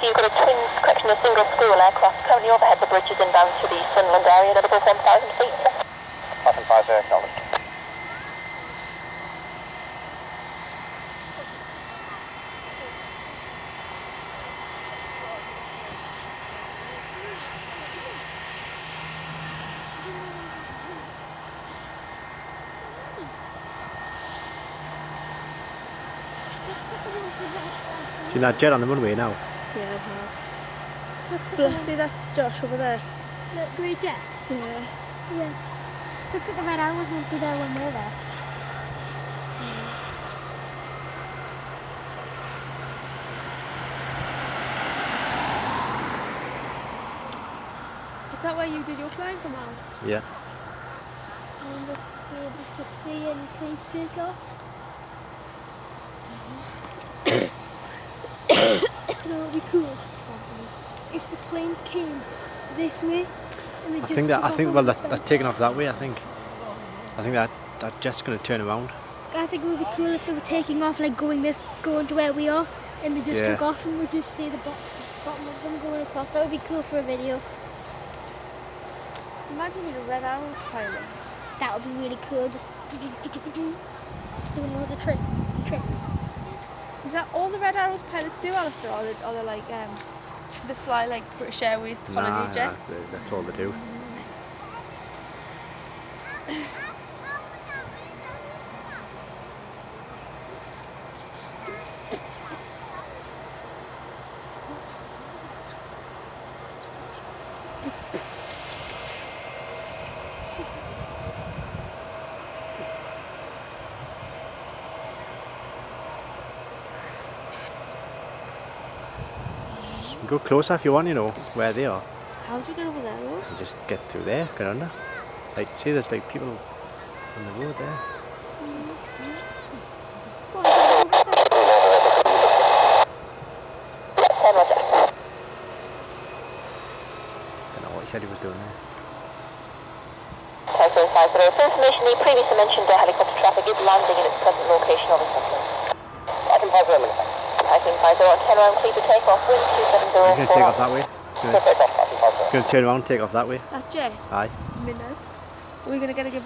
you've got a twins correction, a single school aircraft currently overhead the bridges inbound to the Sunderland area, level above 1,000 feet. 1,050, acknowledged. See that jet on the runway now? Yeah, it has. Look, see that Josh over there? The grey jet? Yeah. Yeah. Looks like the red arrows won't be there when we're there. Is that where you did your flying command? Yeah. I wonder if we'll be able to see any planes take off. You know, it would be cool if the planes came this way and they just I think well they're taking off that way. I think that jet's going to turn around. I think it would be cool if they were taking off, like going to where we are, and they just took off and we just see the bottom of them going across. That would be cool for a video. Imagine being a Red Arrows pilot. That would be really cool, just doing loads of tricks. Is that all the Red Arrows pilots do, Alistair? Or they like they fly like British Airways holiday jets? That's all they do. Go closer if you want, you know, where they are. How do you get over there though? You just get through there, get under. Like, see there's like people on the road there. Don't know what he said he was doing there. Typhoon 50. For information, the previously mentioned helicopter traffic is landing in its present location over Sunderland. Typhoon 50, Typhoon 50, turn around, clear to take off, wind 270. He's going to take off that way. He's take off, Typhoon 50. going to turn around and take off that way. That jet? Aye. Minute. Are we going to get a good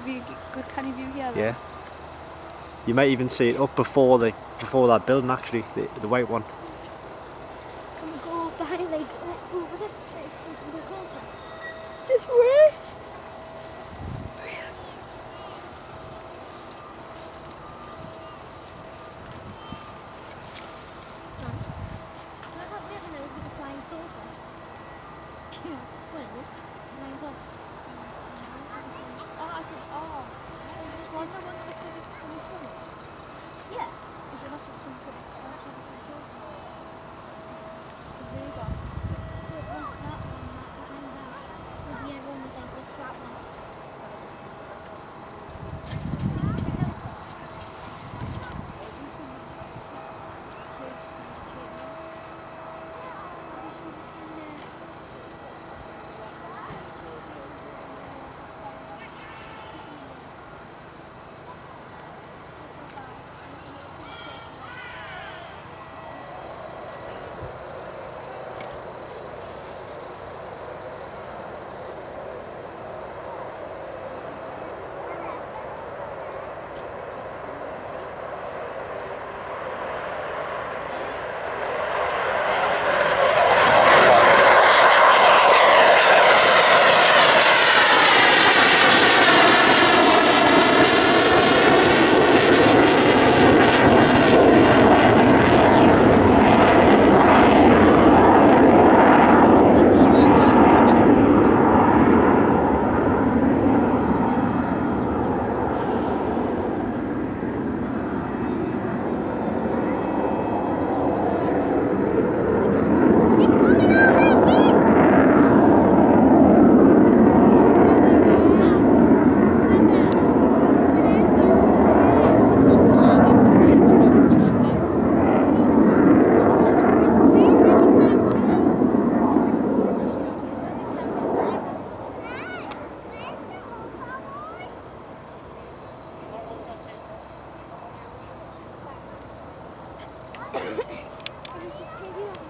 canny view here then? Yeah. You might even see it up before that building actually, the white one. Can we go behind, like over this place so we can go closer? This way? Can I have the other nose with the flying saucer? Yeah. Well, flying saucer. Oh, I could, just one time on the summer. Yeah. Is it not just some sort of The blue glasses. Look, what's that one? Behind that. Maybe everyone would think, what's that one?